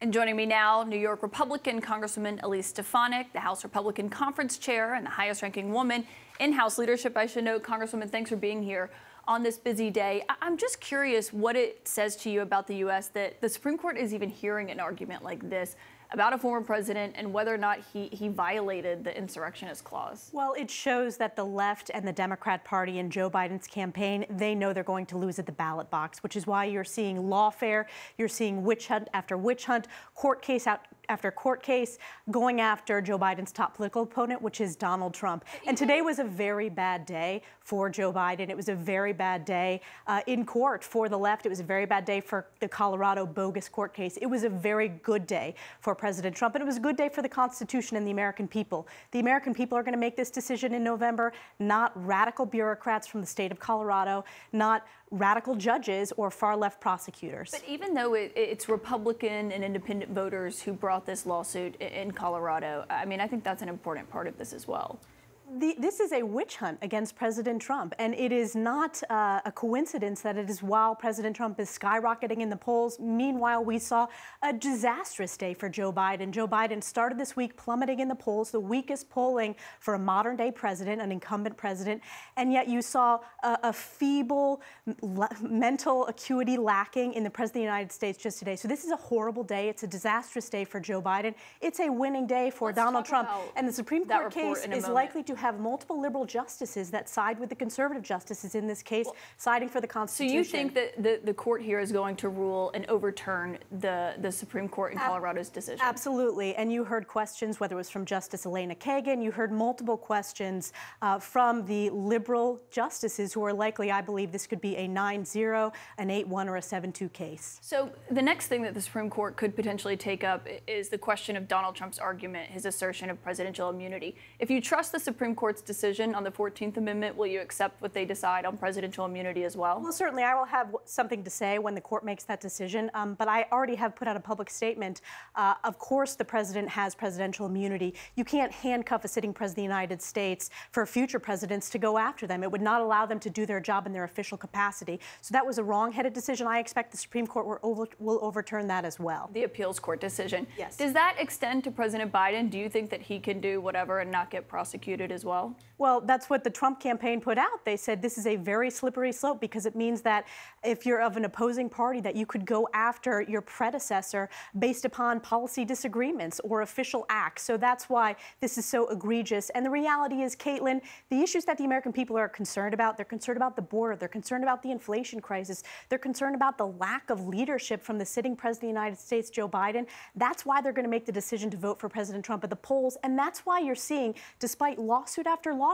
And joining me now, New York Republican Congresswoman Elise Stefanik, the House Republican Conference Chair and the highest-ranking woman in House leadership. I should note, Congresswoman, thanks for being here on this busy day. I'm just curious what it says to you about the U.S. that the Supreme Court is even hearing an argument like this about a former president and whether or not he violated the insurrectionist clause. Well, it shows that the left and the Democrat Party and Joe Biden's campaign, they know they're going to lose at the ballot box, which is why you're seeing lawfare, you're seeing witch hunt after witch hunt, court case after court case, going after Joe Biden's top political opponent, which is Donald Trump. And today was a very bad day for Joe Biden. It was a very bad day in court for the left. It was a very bad day for the Colorado bogus court case. It was a very good day for President Trump, and it was a good day for the Constitution and the American people. The American people are going to make this decision in November, not radical bureaucrats from the state of Colorado, not radical judges or far-left prosecutors. But even though it's Republican and independent voters who brought this lawsuit in Colorado, I mean, I think that's an important part of this as well. This is a witch hunt against President Trump, and it is not a coincidence that it is while President Trump is skyrocketing in the polls. Meanwhile, we saw a disastrous day for Joe Biden. Joe Biden started this week plummeting in the polls, the weakest polling for a modern-day president, an incumbent president, and yet you saw a feeble mental acuity lacking in the President of the United States just today. So this is a horrible day. It's a disastrous day for Joe Biden. It's a winning day for Donald Trump, and the Supreme Court case is likely to have multiple liberal justices that side with the conservative justices in this case, siding for the Constitution. So you think that the court here is going to rule and overturn the Supreme Court in Colorado's decision? Absolutely. And you heard questions, whether it was from Justice Elena Kagan, you heard multiple questions from the liberal justices who are likely, I believe this could be a 9-0, an 8-1, or a 7-2 case. So the next thing that the Supreme Court could potentially take up is the question of Donald Trump's argument, his assertion of presidential immunity. If you trust the Supreme Court's decision on the 14th Amendment, will you accept what they decide on presidential immunity as well? Well, certainly I will have something to say when the court makes that decision, but I already have put out a public statement. Of course, the president has presidential immunity. You can't handcuff a sitting president of the United States for future presidents to go after them. It would not allow them to do their job in their official capacity. So that was a wrong-headed decision. I expect the Supreme Court will overturn that as well. The appeals court decision. Yes. Does that extend to President Biden? Do you think that he can do whatever and not get prosecuted as well? Well, that's what the Trump campaign put out. They said this is a very slippery slope because it means that if you're of an opposing party, that you could go after your predecessor based upon policy disagreements or official acts. So that's why this is so egregious. And the reality is, Caitlin, the issues that the American people are concerned about, they're concerned about the border, they're concerned about the inflation crisis, they're concerned about the lack of leadership from the sitting president of the United States, Joe Biden. That's why they're going to make the decision to vote for President Trump at the polls. And that's why you're seeing, despite lawsuit after lawsuit,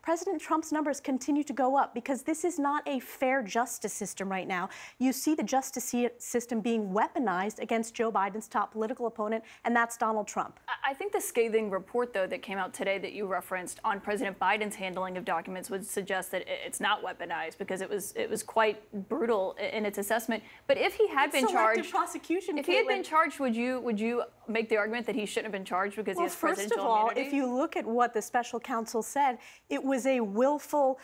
President Trump's numbers continue to go up because this is not a fair justice system right now. You see the justice system being weaponized against Joe Biden's top political opponent, and that's Donald Trump. I think the scathing report, though, that came out today that you referenced on President Biden's handling of documents would suggest that it's not weaponized because it was quite brutal in its assessment. But if he had been charged, prosecution, if he had been charged, would you make the argument that he shouldn't have been charged because he has presidential immunity? First of all, if you look at what the special counsel said, it was a willfully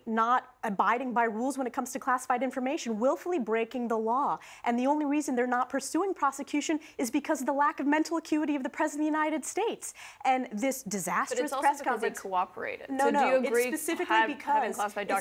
not abiding by rules when it comes to classified information, willfully breaking the law. And the only reason they're not pursuing prosecution is because of the lack of mental acuity of the President of the United States. And this disastrous press conference. But it's also because he cooperated. No, so do you agree it's specifically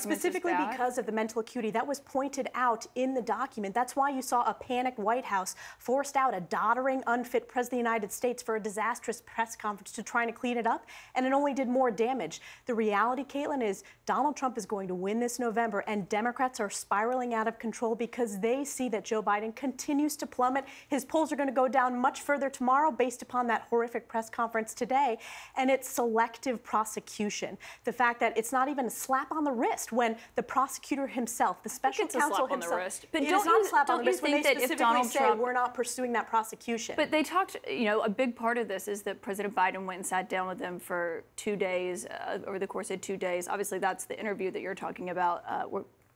specifically because of the mental acuity. That was pointed out in the document. That's why you saw a panicked White House forced out a doddering, unfit President of the United States for a disastrous press conference to try to clean it up, and it only did more damage. The reality, Caitlin, is Donald Trump is going to win this November, and Democrats are spiraling out of control because they see that Joe Biden continues to plummet. His polls are going to go down much further tomorrow based upon that horrific press conference today, and it's selective prosecution. The fact that it's not even a slap on the wrist when the prosecutor himself, the special counsel himself, but it is not a slap on the wrist when they that specifically if Donald say Trump, we're not pursuing that prosecution. But they talked, a big part of this is that President Biden went and sat down with them for 2 days, over the course of 2 days. Obviously, that's the interview that you're talking about,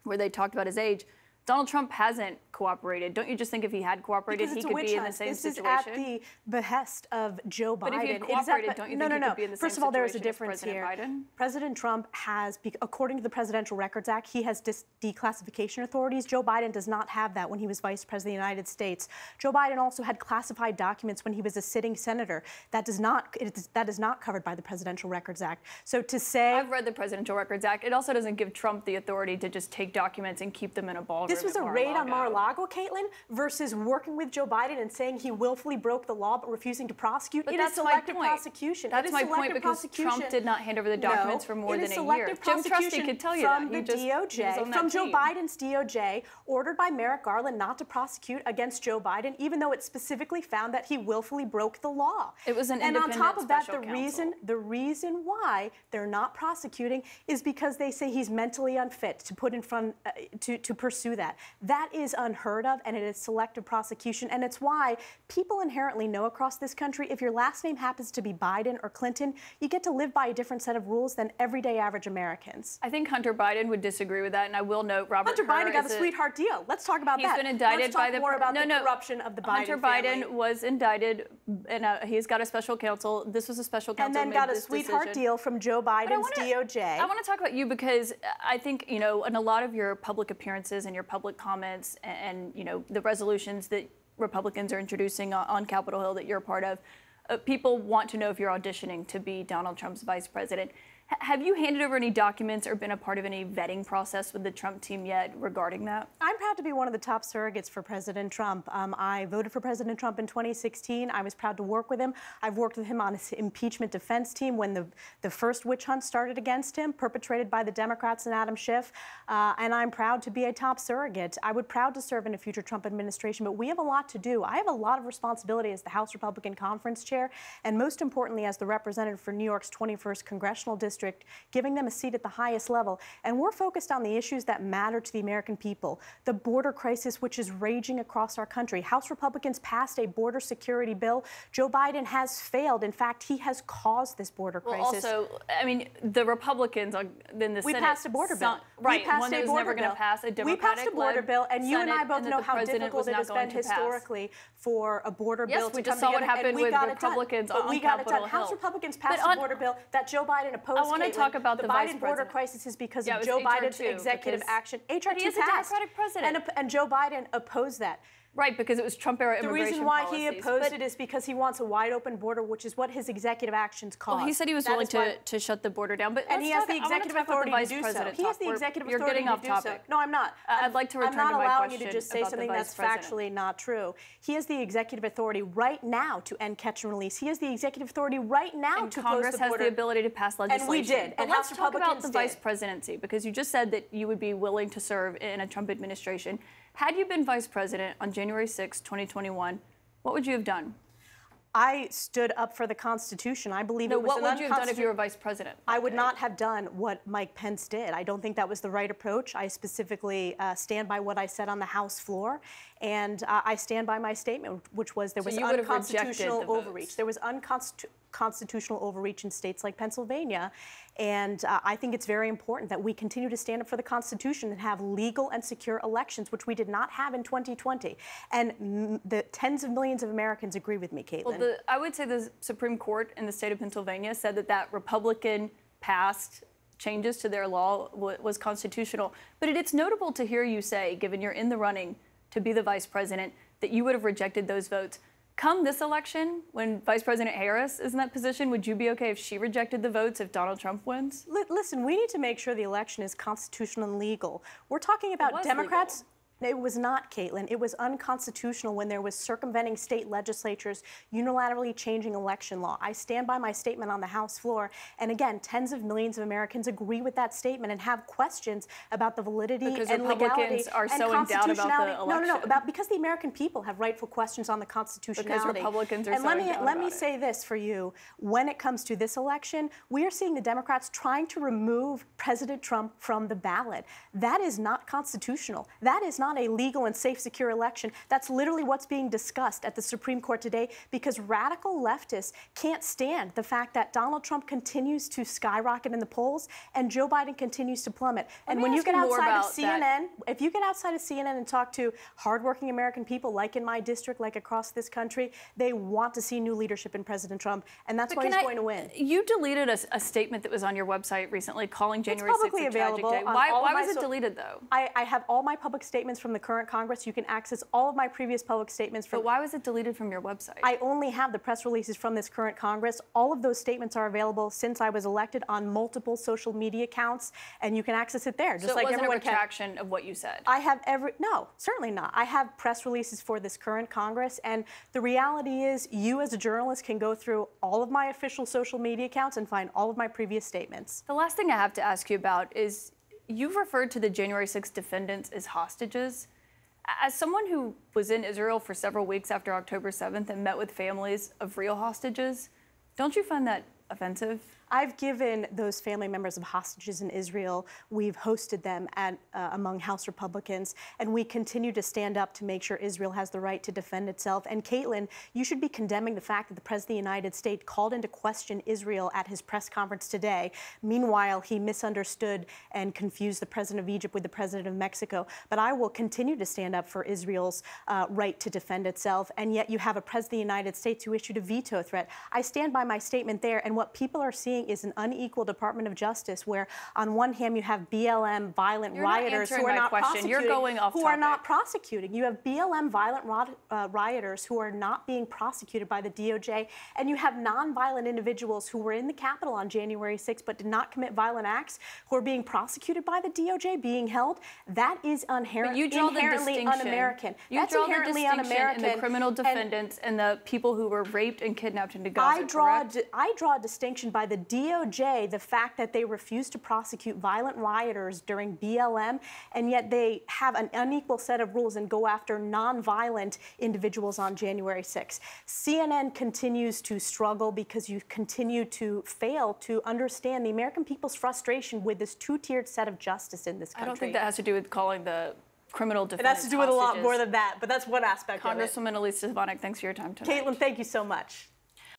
where they talked about his age. Donald Trump hasn't cooperated. Don't you just think if he had cooperated, he could be in the same situation? This is at the behest of Joe Biden. But if he had cooperated, don't you think he could be in the same First of all, there is a situation as difference President here. Biden? President Trump has, according to the Presidential Records Act, he has declassification authorities. Joe Biden does not have that when he was Vice President of the United States. Joe Biden also had classified documents when he was a sitting senator. That is not covered by the Presidential Records Act. So to say... I've read the Presidential Records Act. It also doesn't give Trump the authority to just take documents and keep them in a ballroom. This was a raid on Mar-a-Lago, Caitlin, versus working with Joe Biden and saying he willfully broke the law but refusing to prosecute. But it that's is selective prosecution. That's my point, because Trump did not hand over the documents for more than a year. Jim Trusty could tell you that. From the DOJ, from Joe Biden's DOJ, ordered by Merrick Garland not to prosecute against Joe Biden, even though it specifically found that he willfully broke the law. It was an independent special And on top of that, counsel. the reason why they're not prosecuting is because they say he's mentally unfit to put in front to pursue that. That is unheard of, and it is selective prosecution, and it's why people inherently know across this country if your last name happens to be Biden or Clinton, you get to live by a different set of rules than everyday average Americans. I think Hunter Biden would disagree with that, and I will note Robert Hunter Biden got a sweetheart deal. Let's talk about that. He's been indicted Let's talk by the more about the corruption of the Biden Hunter family. Biden was indicted, and he's got a special counsel. This was a special counsel. And then got a sweetheart deal from Joe Biden's DOJ. I want to talk about you because I think, you know, in a lot of your public appearances and your public comments and you know, the resolutions that Republicans are introducing on Capitol Hill that you're a part of, people want to know if you're auditioning to be Donald Trump's vice president. Have you handed over any documents or been a part of any vetting process with the Trump team yet regarding that? I'm proud to be one of the top surrogates for President Trump. I voted for President Trump in 2016. I was proud to work with him. I've worked with him on his impeachment defense team when the first witch hunt started against him, perpetrated by the Democrats and Adam Schiff. And I'm proud to be a top surrogate. I would proud to serve in a future Trump administration, but we have a lot to do. I have a lot of responsibility as the House Republican Conference Chair, and most importantly, as the representative for New York's 21st Congressional District, giving them a seat at the highest level. And we're focused on the issues that matter to the American people. The border crisis, which is raging across our country. House Republicans passed a border security bill. Joe Biden has failed. In fact, he has caused this border crisis. Well, also, I mean, the Republicans in the Senate. We passed a border bill. Right, we passed one that a was border never going to pass a Democratic-led We passed a border bill, and you and I both know how difficult it has been historically for a border bill to come together. Yes, we just saw what happened with Republicans on Capitol Hill. We got it done. House Republicans passed a border bill that Joe Biden opposed. I want to talk about the Biden border crisis is because of Joe Biden's executive action. HR2 he is a Democratic president. And Joe Biden opposed that. Right, because it was Trump-era immigration policies. The reason why he opposed it is because he wants a wide-open border, which is what his executive actions cause. Well, he said he was willing to shut the border down, but and he has the executive authority to do so. He has the executive authority to do so. No, I'm not. I'd like to return to my question. I'm not allowing you to just say something that's factually not true. He has the executive authority right now to end catch and release. He has the executive authority right now to close the border. Congress has the ability to pass legislation. And we did. But let's talk about the vice presidency, because you just said that you would be willing to serve in a Trump administration. Had you been vice president on January 6, 2021, what would you have done? I stood up for the Constitution. I believe it was what would you have done if you were vice president? I would not have done what Mike Pence did. I don't think that was the right approach. I specifically stand by what I said on the House floor, and I stand by my statement, which was there was unconstitutional overreach. There was unconstitutional overreach in states like Pennsylvania, and I think it's very important that we continue to stand up for the Constitution and have legal and secure elections, which we did not have in 2020. And the tens of millions of Americans agree with me, Caitlin. Well, I would say the Supreme Court in the state of Pennsylvania said that Republican-passed changes to their law was constitutional. But it's notable to hear you say, given you're in the running to be the vice president, that you would have rejected those votes. Come this election, when Vice President Harris is in that position, would you be okay if she rejected the votes if Donald Trump wins? Listen, we need to make sure the election is constitutional and legal. We're talking about Democrats. Legal. It was not, Caitlin. It was unconstitutional when there was circumventing state legislatures unilaterally changing election law. I stand by my statement on the House floor. And again, tens of millions of Americans agree with that statement and have questions about the validity and legality Republicans are so in doubt about the election. Because the American people have rightful questions on the constitutionality. Because Republicans are so in doubt. And let me say this for you. When it comes to this election, we are seeing the Democrats trying to remove President Trump from the ballot. That is not constitutional. That is not on a legal and safe, secure election. That's literally what's being discussed at the Supreme Court today, because radical leftists can't stand the fact that Donald Trump continues to skyrocket in the polls and Joe Biden continues to plummet. And when you get outside of CNN, if you get outside of CNN and talk to hardworking American people, like in my district, like across this country, they want to see new leadership in President Trump, and that's why he's going to win. You deleted a statement that was on your website recently calling January 6th a tragic day. Why was it deleted, though? I have all my public statements from the current Congress. You can access all of my previous public statements. But why was it deleted from your website? I only have the press releases from this current Congress. All of those statements are available since I was elected on multiple social media accounts, and you can access it there, just like everyone can. So it wasn't a retraction of what you said? No, certainly not. I have press releases for this current Congress, and the reality is you as a journalist can go through all of my official social media accounts and find all of my previous statements. The last thing I have to ask you about is you've referred to the January 6th defendants as hostages. As someone who was in Israel for several weeks after October 7th and met with families of real hostages, don't you find that offensive? I've given those family members of hostages in Israel, we've hosted them among House Republicans, and we continue to stand up to make sure Israel has the right to defend itself. And Caitlin, you should be condemning the fact that the President of the United States called into question Israel at his press conference today. Meanwhile, he misunderstood and confused the President of Egypt with the President of Mexico. But I will continue to stand up for Israel's right to defend itself, and yet you have a President of the United States who issued a veto threat. I stand by my statement there, and what people are seeing is an unequal Department of Justice, where on one hand you have BLM violent rioters who are not prosecuting. You're going off topic. Who are not prosecuting. You have BLM violent rioters who are not being prosecuted by the DOJ, and you have nonviolent individuals who were in the Capitol on January 6th but did not commit violent acts who are being prosecuted by the DOJ, being held. That is inherently un-American. You draw the distinction in the criminal defendants and the people who were raped and kidnapped into Gaza. I draw a distinction by the DOJ, the fact that they refuse to prosecute violent rioters during BLM, and yet they have an unequal set of rules and go after nonviolent individuals on January 6th. CNN continues to struggle because you continue to fail to understand the American people's frustration with this two-tiered set of justice in this country. I don't think that has to do with calling the criminal defendants hostages. It has to do with a lot more than that, but that's one aspect of it. Congresswoman Elise Stefanik, thanks for your time tonight. Caitlin, thank you so much.